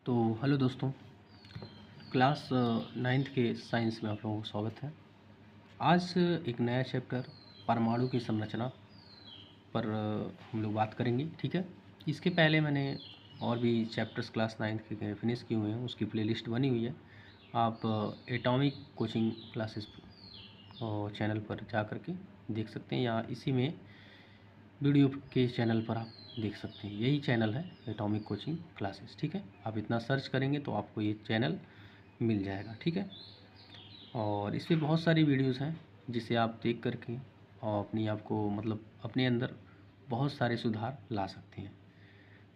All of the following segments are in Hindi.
तो हेलो दोस्तों, क्लास नाइन्थ के साइंस में आप लोगों को स्वागत है। आज एक नया चैप्टर परमाणु की संरचना पर हम लोग बात करेंगे। ठीक है, इसके पहले मैंने और भी चैप्टर्स क्लास नाइन्थ के फिनिश किए हुए हैं, उसकी प्लेलिस्ट बनी हुई है। आप एटॉमिक कोचिंग क्लासेस चैनल पर जा कर के देख सकते हैं, या इसी में वीडियो के चैनल पर आप देख सकते हैं। यही चैनल है एटॉमिक कोचिंग क्लासेस। ठीक है, आप इतना सर्च करेंगे तो आपको ये चैनल मिल जाएगा। ठीक है, और इस पर बहुत सारी वीडियोस हैं जिसे आप देख करके और अपनी आपको मतलब अपने अंदर बहुत सारे सुधार ला सकते हैं।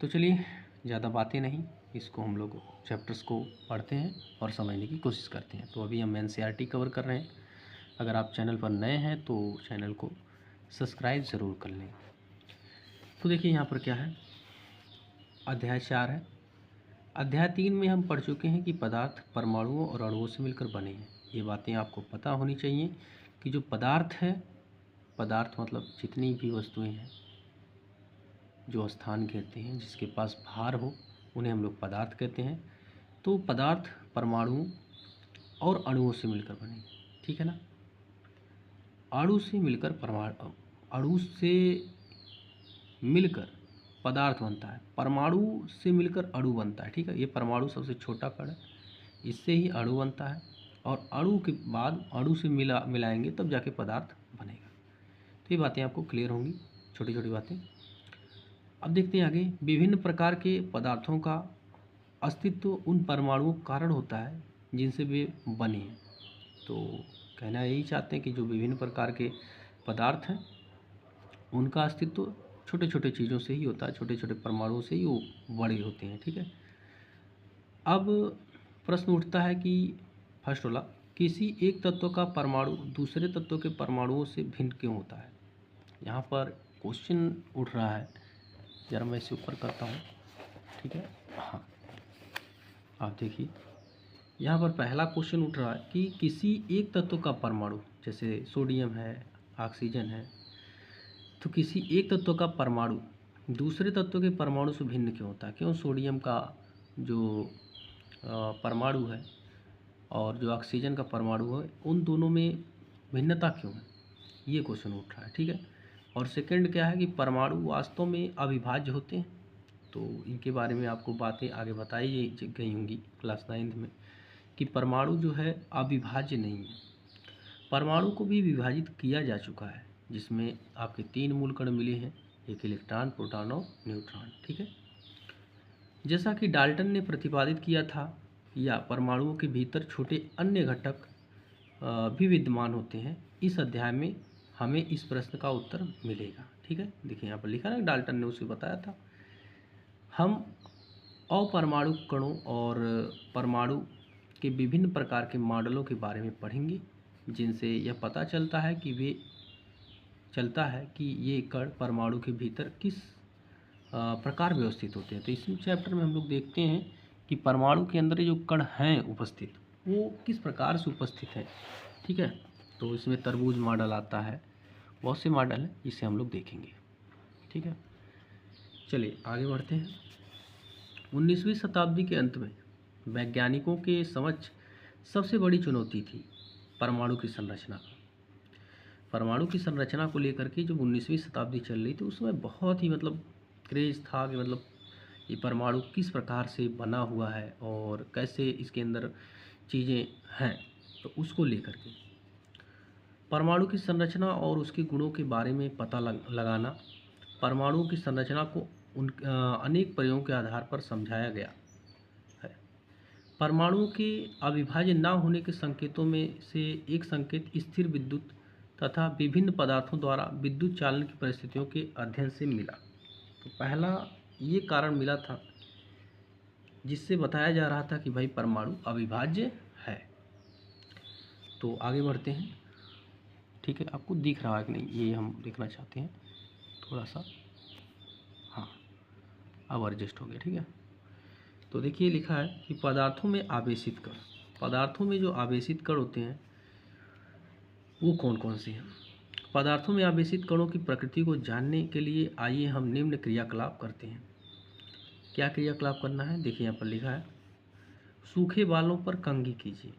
तो चलिए ज़्यादा बातें नहीं, इसको हम लोग चैप्टर्स को पढ़ते हैं और समझने की कोशिश करते हैं। तो अभी हम एनसीईआरटी कवर कर रहे हैं। अगर आप चैनल पर नए हैं तो चैनल को सब्सक्राइब ज़रूर कर लें। तो देखिए यहाँ पर क्या है, अध्याय 4 है। अध्याय 3 में हम पढ़ चुके हैं कि पदार्थ परमाणुओं और अणुओं से मिलकर बने हैं। ये बातें आपको पता होनी चाहिए कि जो पदार्थ है, पदार्थ मतलब जितनी भी वस्तुएं हैं जो स्थान घेरते हैं, जिसके पास भार हो, उन्हें हम लोग पदार्थ कहते हैं। तो पदार्थ परमाणुओं और अणुओं से मिलकर बने, ठीक है ना। अणु से मिलकर अणु से मिलकर पदार्थ बनता है, परमाणु से मिलकर अणु बनता है। ठीक है, ये परमाणु सबसे छोटा कण है, इससे ही अणु बनता है, और अणु के बाद अणु से मिलाएंगे तब जाके पदार्थ बनेगा। तो ये बातें आपको क्लियर होंगी, छोटी छोटी बातें। अब देखते हैं आगे। विभिन्न प्रकार के पदार्थों का अस्तित्व उन परमाणुओं के कारण होता है जिनसे वे बने हैं। तो कहना यही चाहते हैं कि जो विभिन्न प्रकार के पदार्थ हैं उनका अस्तित्व छोटे छोटे चीज़ों से ही होता है, छोटे छोटे परमाणुओं से ही वो बड़े होते हैं। ठीक है, अब प्रश्न उठता है कि फर्स्ट वाला, किसी एक तत्व का परमाणु दूसरे तत्व के परमाणुओं से भिन्न क्यों होता है। यहाँ पर क्वेश्चन उठ रहा है, जरा मैं इसे ऊपर करता हूँ। ठीक है, हाँ, आप देखिए यहाँ पर पहला क्वेश्चन उठ रहा है कि किसी एक तत्व का परमाणु, जैसे सोडियम है, ऑक्सीजन है, तो किसी एक तत्व का परमाणु दूसरे तत्व के परमाणु से भिन्न क्यों होता है। क्यों सोडियम का जो परमाणु है और जो ऑक्सीजन का परमाणु है, उन दोनों में भिन्नता क्यों है, ये क्वेश्चन उठ रहा है। ठीक है, और सेकंड क्या है कि परमाणु वास्तव में अविभाज्य होते हैं। तो इनके बारे में आपको बातें आगे बताई गई होंगी क्लास 9 में कि परमाणु जो है अविभाज्य नहीं है, परमाणु को भी विभाजित किया जा चुका है, जिसमें आपके 3 मूल कण मिले हैं, एक इलेक्ट्रॉन, प्रोटॉन और न्यूट्रॉन। ठीक है, जैसा कि डाल्टन ने प्रतिपादित किया था, या परमाणुओं के भीतर छोटे अन्य घटक भी विद्यमान होते हैं। इस अध्याय में हमें इस प्रश्न का उत्तर मिलेगा। ठीक है, देखिए यहाँ पर लिखा है, डाल्टन ने उसे बताया था। हम अपरमाणु कणों और परमाणु के विभिन्न प्रकार के मॉडलों के बारे में पढ़ेंगे, जिनसे यह पता चलता है कि ये कण परमाणु के भीतर किस प्रकार व्यवस्थित होते हैं। तो इस चैप्टर में हम लोग देखते हैं कि परमाणु के अंदर जो कण हैं उपस्थित, वो किस प्रकार से उपस्थित है। ठीक है, तो इसमें तरबूज मॉडल आता है, बहुत से मॉडल हैं, इसे हम लोग देखेंगे। ठीक है, चलिए आगे बढ़ते हैं। 19वीं शताब्दी के अंत में वैज्ञानिकों के समक्ष सबसे बड़ी चुनौती थी परमाणु की संरचना। परमाणु की संरचना को लेकर के जब 19वीं शताब्दी चल रही थी, उसमें बहुत ही क्रेज़ था कि ये परमाणु किस प्रकार से बना हुआ है और कैसे इसके अंदर चीज़ें हैं। तो उसको लेकर के परमाणु की संरचना और उसके गुणों के बारे में पता लगाना, परमाणुओं की संरचना को उन अनेक प्रयोगों के आधार पर समझाया गया है। परमाणुओं के अविभाज्य न होने के संकेतों में से एक संकेत स्थिर विद्युत तथा विभिन्न पदार्थों द्वारा विद्युत चालन की परिस्थितियों के अध्ययन से मिला। तो पहला ये कारण मिला था जिससे बताया जा रहा था कि भाई परमाणु अविभाज्य है। तो आगे बढ़ते हैं। ठीक है, आपको दिख रहा है कि नहीं, ये हम देखना चाहते हैं थोड़ा सा। हाँ, अब एडजस्ट हो गया। ठीक है, तो देखिए लिखा है कि पदार्थों में आवेशित कण, पदार्थों में जो आवेशित कण होते हैं वो कौन कौन से हैं। पदार्थों में आवेशित कणों की प्रकृति को जानने के लिए आइए हम निम्न क्रियाकलाप करते हैं। क्या क्रियाकलाप करना है, देखिए यहाँ पर लिखा है। सूखे बालों पर कंघी कीजिए।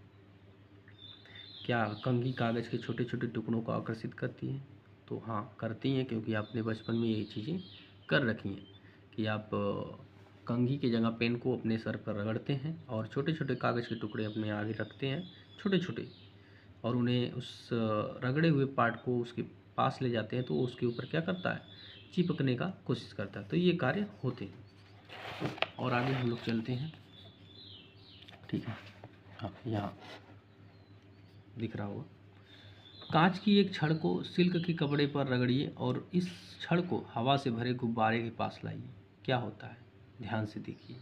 क्या कंघी कागज़ के छोटे छोटे टुकड़ों को आकर्षित करती है? तो हाँ, करती हैं, क्योंकि आपने बचपन में ये चीज़ें कर रखी हैं कि आप कंघी की जगह पेन को अपने सर पर रगड़ते हैं और छोटे छोटे कागज़ के टुकड़े अपने आगे रखते हैं, छोटे छोटे, और उन्हें उस रगड़े हुए पार्ट को उसके पास ले जाते हैं, तो उसके ऊपर क्या करता है, चिपकने का कोशिश करता है। तो ये कार्य होते हैं। और आगे हम लोग चलते हैं। ठीक है, हाँ, यहाँ दिख रहा होगा। कांच की एक छड़ को सिल्क के कपड़े पर रगड़िए और इस छड़ को हवा से भरे गुब्बारे के पास लाइए। क्या होता है, ध्यान से देखिए।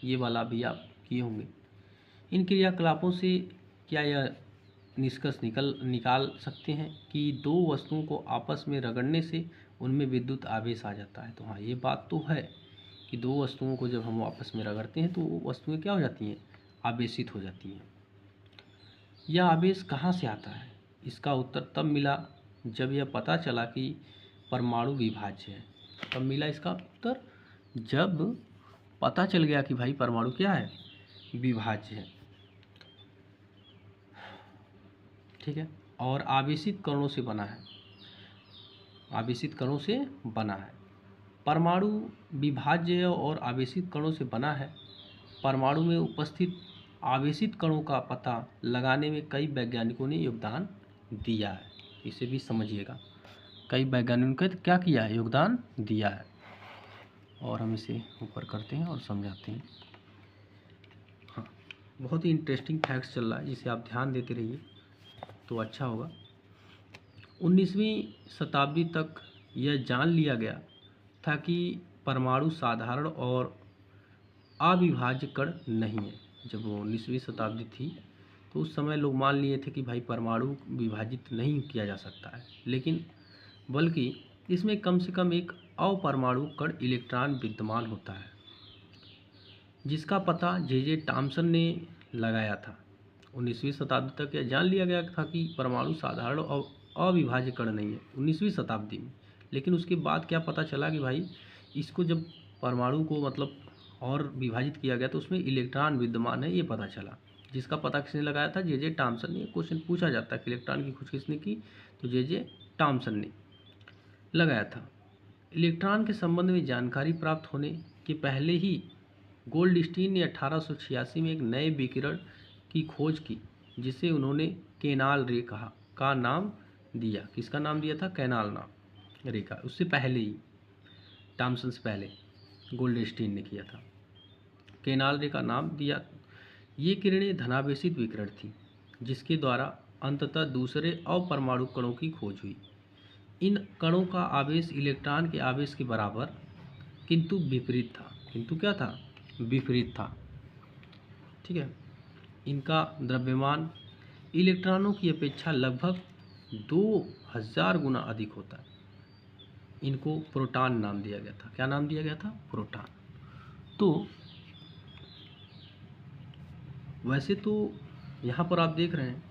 ये वाला भी आप किए होंगे। इन क्रियाकलापों से क्या यह निष्कर्ष निकाल सकते हैं कि दो वस्तुओं को आपस में रगड़ने से उनमें विद्युत आवेश आ जाता है? तो हाँ, ये बात तो है कि दो वस्तुओं को जब हम आपस में रगड़ते हैं तो वो वस्तुएं क्या हो जाती हैं, आवेशित हो जाती हैं। यह आवेश कहाँ से आता है? इसका उत्तर तब मिला जब यह पता चला कि परमाणु विभाज्य है। तब मिला इसका उत्तर जब पता चल गया कि भाई परमाणु क्या है, विभाज्य है। ठीक है, और आवेशित कणों से बना है, आवेशित कणों से बना है। परमाणु विभाज्य और आवेशित कणों से बना है। परमाणु में उपस्थित आवेशित कणों का पता लगाने में कई वैज्ञानिकों ने योगदान दिया है। इसे भी समझिएगा, कई वैज्ञानिकों ने क्या किया है, योगदान दिया है। और हम इसे ऊपर करते हैं और समझाते हैं। हाँ, बहुत ही इंटरेस्टिंग फैक्ट्स चल रहा है, जिसे आप ध्यान देते रहिए तो अच्छा होगा। 19वीं शताब्दी तक यह जान लिया गया था कि परमाणु साधारण और अविभाज्य कण नहीं है। जब वो 19वीं शताब्दी थी तो उस समय लोग मान लिए थे कि भाई परमाणु विभाजित नहीं किया जा सकता है, लेकिन बल्कि इसमें कम से कम एक अपरमाणु कण इलेक्ट्रॉन विद्यमान होता है, जिसका पता जे टॉमसन ने लगाया था। 19वीं शताब्दी तक यह जान लिया गया था कि परमाणु साधारण और अविभाज्य कण नहीं है, 19वीं शताब्दी में। लेकिन उसके बाद क्या पता चला कि भाई इसको जब परमाणु को मतलब और विभाजित किया गया तो उसमें इलेक्ट्रॉन विद्यमान है, ये पता चला, जिसका पता किसने लगाया था, जे टॉमसन ने। क्वेश्चन पूछा जाता है कि इलेक्ट्रॉन की खोज किसने की, तो जे टॉमसन ने लगाया था। इलेक्ट्रॉन के संबंध में जानकारी प्राप्त होने के पहले ही गोल्डस्टीन ने 1886 में एक नए विकिरण की खोज की, जिसे उन्होंने केनाल रे का नाम दिया। किसका नाम दिया था, कैनाल नाम रे का। उससे पहले ही, टॉमसन से पहले गोल्डस्टीन ने किया था, केनाल रे का नाम दिया। ये किरणें धनावेशित विकिरण थी, जिसके द्वारा अंततः दूसरे अपरमाणु कणों की खोज हुई। इन कणों का आवेश इलेक्ट्रॉन के आवेश के बराबर किंतु विपरीत था। किंतु क्या था, विपरीत था। ठीक है, इनका द्रव्यमान इलेक्ट्रॉनों की अपेक्षा लगभग 2000 गुना अधिक होता है। इनको प्रोटॉन नाम दिया गया था। क्या नाम दिया गया था, प्रोटॉन। तो वैसे तो यहाँ पर आप देख रहे हैं,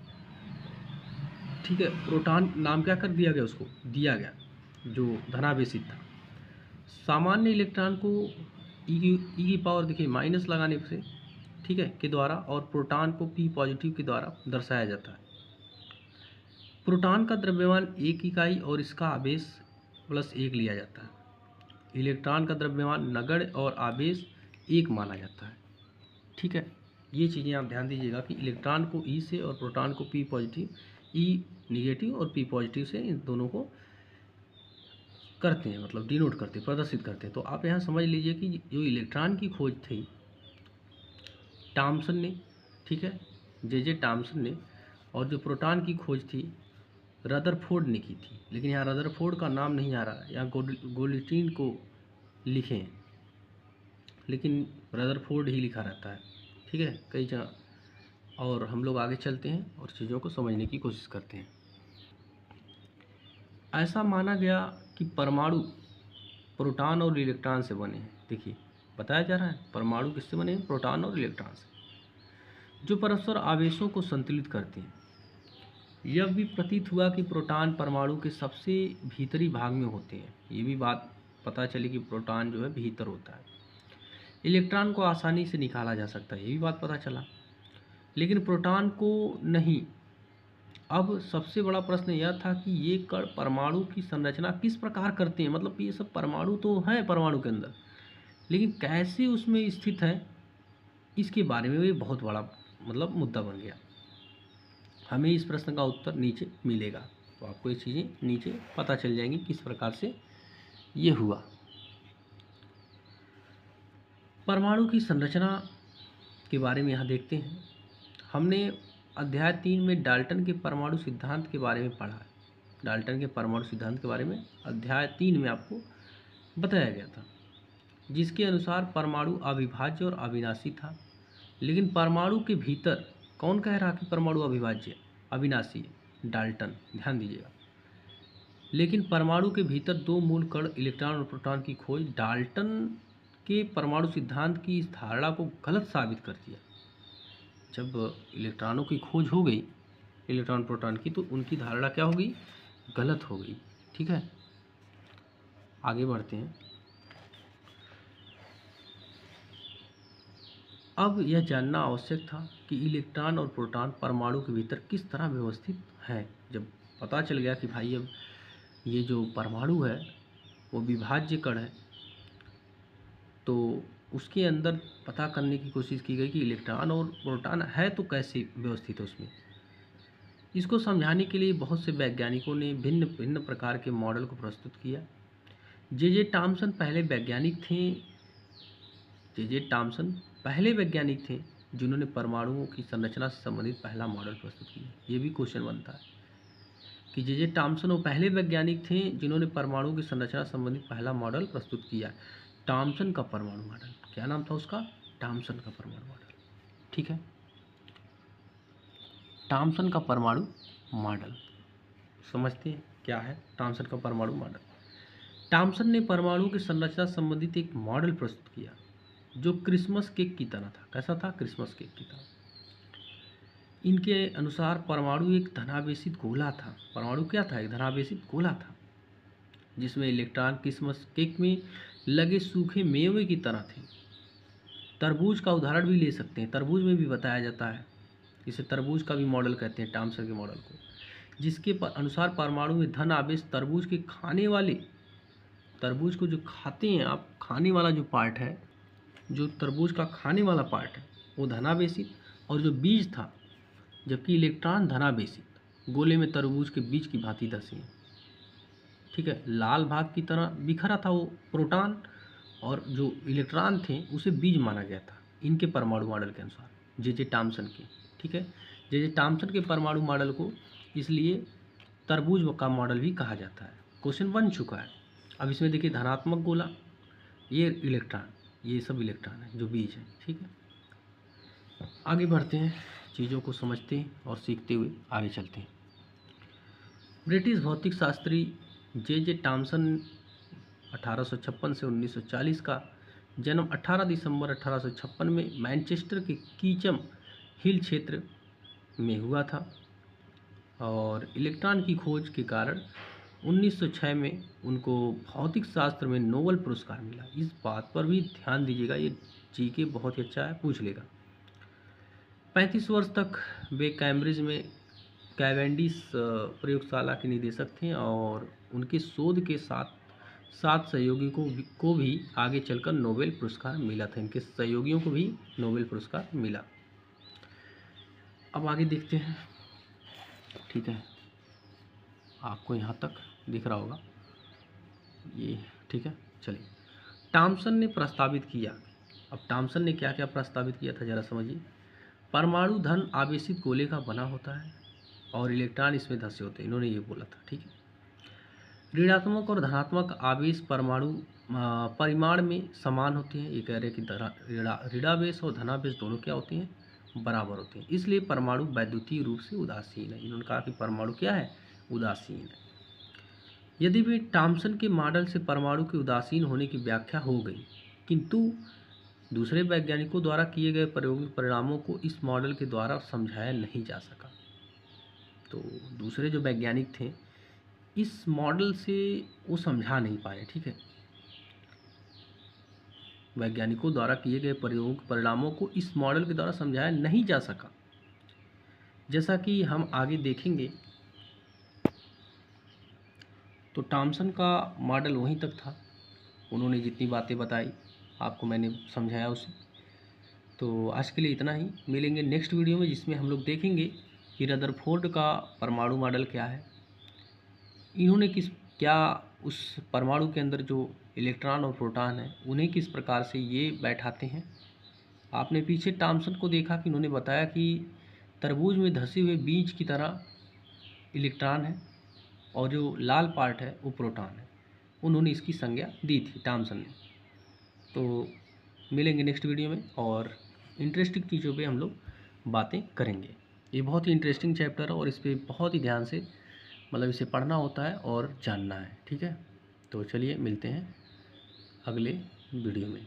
ठीक है, प्रोटॉन नाम क्या कर दिया गया, उसको दिया गया जो धनावेशित था। सामान्य इलेक्ट्रॉन को ई की पावर देखिए माइनस लगाने से, ठीक है, के द्वारा, और प्रोटॉन को पी पॉजिटिव के द्वारा दर्शाया जाता है। प्रोटॉन का द्रव्यमान 1 इकाई और इसका आवेश +1 लिया जाता है। इलेक्ट्रॉन का द्रव्यमान नगण्य और आवेश 1 माना जाता है। ठीक है, ये चीज़ें आप ध्यान दीजिएगा कि इलेक्ट्रॉन को ई से और प्रोटॉन को पी पॉजिटिव, ई निगेटिव और पी पॉजिटिव से इन दोनों को करते हैं, मतलब डिनोट करते हैं, प्रदर्शित करते हैं। तो आप यहाँ समझ लीजिए कि जो इलेक्ट्रॉन की खोज थी टॉमसन ने, ठीक है, जे टॉमसन ने, और जो प्रोटॉन की खोज थी रदरफोर्ड ने की थी। लेकिन यहाँ रदरफोर्ड का नाम नहीं आ रहा है, यहाँ गोल्डस्टीन को लिखें, लेकिन रदरफोर्ड ही लिखा रहता है। ठीक है, कई जगह। और हम लोग आगे चलते हैं और चीज़ों को समझने की कोशिश करते हैं। ऐसा माना गया कि परमाणु प्रोटॉन और इलेक्ट्रॉन से बने हैं। देखिए, बताया जा रहा है परमाणु किससे बने हैं, प्रोटॉन और इलेक्ट्रॉन से, जो परस्पर आवेशों को संतुलित करते हैं। यह भी प्रतीत हुआ कि प्रोटॉन परमाणु के सबसे भीतरी भाग में होते हैं। ये भी बात पता चली कि प्रोटॉन जो है भीतर होता है। इलेक्ट्रॉन को आसानी से निकाला जा सकता है, ये भी बात पता चला, लेकिन प्रोटॉन को नहीं। अब सबसे बड़ा प्रश्न यह था कि ये कण परमाणु की संरचना किस प्रकार करते हैं, मतलब ये सब परमाणु तो हैं परमाणु के अंदर, लेकिन कैसे उसमें स्थित है, इसके बारे में भी बहुत बड़ा मतलब मुद्दा बन गया। हमें इस प्रश्न का उत्तर नीचे मिलेगा, तो आपको ये चीज़ें नीचे पता चल जाएंगी किस प्रकार से ये हुआ। परमाणु की संरचना के बारे में यहाँ देखते हैं। हमने अध्याय 3 में डाल्टन के परमाणु सिद्धांत के बारे में पढ़ा है। डाल्टन के परमाणु सिद्धांत के बारे में अध्याय 3 में आपको बताया गया था, जिसके अनुसार परमाणु अविभाज्य और अविनाशी था। लेकिन परमाणु के भीतर कौन कह रहा कि परमाणु अविभाज्य अविनाशी है? डाल्टन, ध्यान दीजिएगा। लेकिन परमाणु के भीतर दो मूल कण इलेक्ट्रॉन और प्रोटॉन की खोज डाल्टन के परमाणु सिद्धांत की इस धारणा को गलत साबित कर दिया। जब इलेक्ट्रॉनों की खोज हो गई, इलेक्ट्रॉन प्रोटॉन की, तो उनकी धारणा क्या हो गई? गलत हो गई। ठीक है, आगे बढ़ते हैं। अब यह जानना आवश्यक था कि इलेक्ट्रॉन और प्रोटॉन परमाणु के भीतर किस तरह व्यवस्थित हैं। जब पता चल गया कि भाई अब ये जो परमाणु है वो विभाज्य कण है, तो उसके अंदर पता करने की कोशिश की गई कि इलेक्ट्रॉन और प्रोटॉन है तो कैसे व्यवस्थित है उसमें। इसको समझाने के लिए बहुत से वैज्ञानिकों ने भिन्न भिन्न प्रकार के मॉडल को प्रस्तुत किया। जे टॉमसन पहले वैज्ञानिक थे। जे टॉमसन पहले वैज्ञानिक थे जिन्होंने परमाणुओं की संरचना से संबंधित पहला मॉडल प्रस्तुत किया। ये भी क्वेश्चन बनता है कि जे टॉमसन वो पहले वैज्ञानिक थे जिन्होंने परमाणु की संरचना से संबंधित पहला मॉडल प्रस्तुत किया। टॉमसन का परमाणु मॉडल, क्या नाम था उसका? टॉमसन का परमाणु मॉडल। ठीक है, टॉमसन का परमाणु मॉडल समझते हैं क्या है टॉमसन का परमाणु मॉडल। टॉमसन ने परमाणु की संरचना से संबंधित एक मॉडल प्रस्तुत किया जो क्रिसमस केक की तरह था। कैसा था? क्रिसमस केक की तरह। इनके अनुसार परमाणु एक धनावेशित गोला था। परमाणु क्या था? एक धनावेशित गोला था जिसमें इलेक्ट्रॉन क्रिसमस केक में लगे सूखे मेवे की तरह थे। तरबूज का उदाहरण भी ले सकते हैं, तरबूज में भी बताया जाता है, इसे तरबूज का भी मॉडल कहते हैं, टॉमसन के मॉडल को, जिसके अनुसार परमाणु में धन आवेश तरबूज के खाने वाले, तरबूज को जो खाते हैं आप, खाने वाला जो पार्ट है, जो तरबूज का खाने वाला पार्ट है वो धनावेशित, और जो बीज था, जबकि इलेक्ट्रॉन धनावेशित, गोले में तरबूज के बीज की भांति धसे हैं। ठीक है, लाल भाग की तरह बिखरा था वो प्रोटॉन, और जो इलेक्ट्रॉन थे उसे बीज माना गया था इनके परमाणु मॉडल के अनुसार, जे टॉमसन के। ठीक है, जे टॉमसन के परमाणु मॉडल को इसलिए तरबूज का मॉडल भी कहा जाता है। क्वेश्चन बन चुका है। अब इसमें देखिए, धनात्मक गोला, ये इलेक्ट्रॉन, ये सब इलेक्ट्रॉन है जो बीज है। ठीक है, आगे बढ़ते हैं, चीज़ों को समझते हैं और सीखते हुए आगे चलते हैं। ब्रिटिश भौतिक शास्त्री जे टॉमसन 1856 से 1940 का जन्म 18 दिसंबर 1856 में मैनचेस्टर के कीचम हिल क्षेत्र में हुआ था, और इलेक्ट्रॉन की खोज के कारण 1906 में उनको भौतिक शास्त्र में नोबेल पुरस्कार मिला। इस बात पर भी ध्यान दीजिएगा, ये जीके बहुत ही अच्छा है, पूछ लेगा। 35 वर्ष तक वे कैम्ब्रिज में कैवेंडिश प्रयोगशाला के निदेशक थे, और उनके शोध के साथ सात सहयोगियों को भी आगे चलकर नोबेल पुरस्कार मिला था। इनके सहयोगियों को भी नोबेल पुरस्कार मिला। अब आगे देखते हैं। ठीक है, आपको यहाँ तक दिख रहा होगा ये। ठीक है, चलिए, टॉमसन ने प्रस्तावित किया। अब टॉमसन ने क्या क्या प्रस्तावित किया था जरा समझिए। परमाणु धन आवेशित गोले का बना होता है और इलेक्ट्रॉन इसमें धंसे होते हैं, इन्होंने ये बोला था। ठीक है, ऋणात्मक और धनात्मक आवेश परमाणु परिमाण में समान होते हैं। ये कह रहे हैं कि ऋणावेश और धनावेश दोनों क्या होते हैं? बराबर होते हैं। इसलिए परमाणु वैद्युतीय रूप से उदासीन है। इन्होंने कहा कि परमाणु क्या है? उदासीन है। यदि भी टॉमसन के मॉडल से परमाणु के उदासीन होने की व्याख्या हो गई, किंतु दूसरे वैज्ञानिकों द्वारा किए गए प्रायोगिक परिणामों को इस मॉडल के द्वारा समझाया नहीं जा सका। तो दूसरे जो वैज्ञानिक थे इस मॉडल से वो समझा नहीं पाए। ठीक है, वैज्ञानिकों द्वारा किए गए प्रयोगों के परिणामों को इस मॉडल के द्वारा समझाया नहीं जा सका। जैसा कि हम आगे देखेंगे, तो थॉमसन का मॉडल वहीं तक था। उन्होंने जितनी बातें बताई आपको मैंने समझाया उसे। तो आज के लिए इतना ही। मिलेंगे नेक्स्ट वीडियो में, जिसमें हम लोग देखेंगे कि रदरफोर्ड का परमाणु मॉडल क्या है, इन्होंने क्या उस परमाणु के अंदर जो इलेक्ट्रॉन और प्रोटॉन है उन्हें किस प्रकार से ये बैठाते हैं। आपने पीछे थॉमसन को देखा कि उन्होंने बताया कि तरबूज में धंसे हुए बीज की तरह इलेक्ट्रॉन है और जो लाल पार्ट है वो प्रोटॉन है। उन्होंने इसकी संज्ञा दी थी थॉमसन ने। तो मिलेंगे नेक्स्ट वीडियो में और इंटरेस्टिंग चीज़ों पे हम लोग बातें करेंगे। ये बहुत ही इंटरेस्टिंग चैप्टर है और इस पर बहुत ही ध्यान से मतलब इसे पढ़ना होता है और जानना है। ठीक है, तो चलिए मिलते हैं अगले वीडियो में।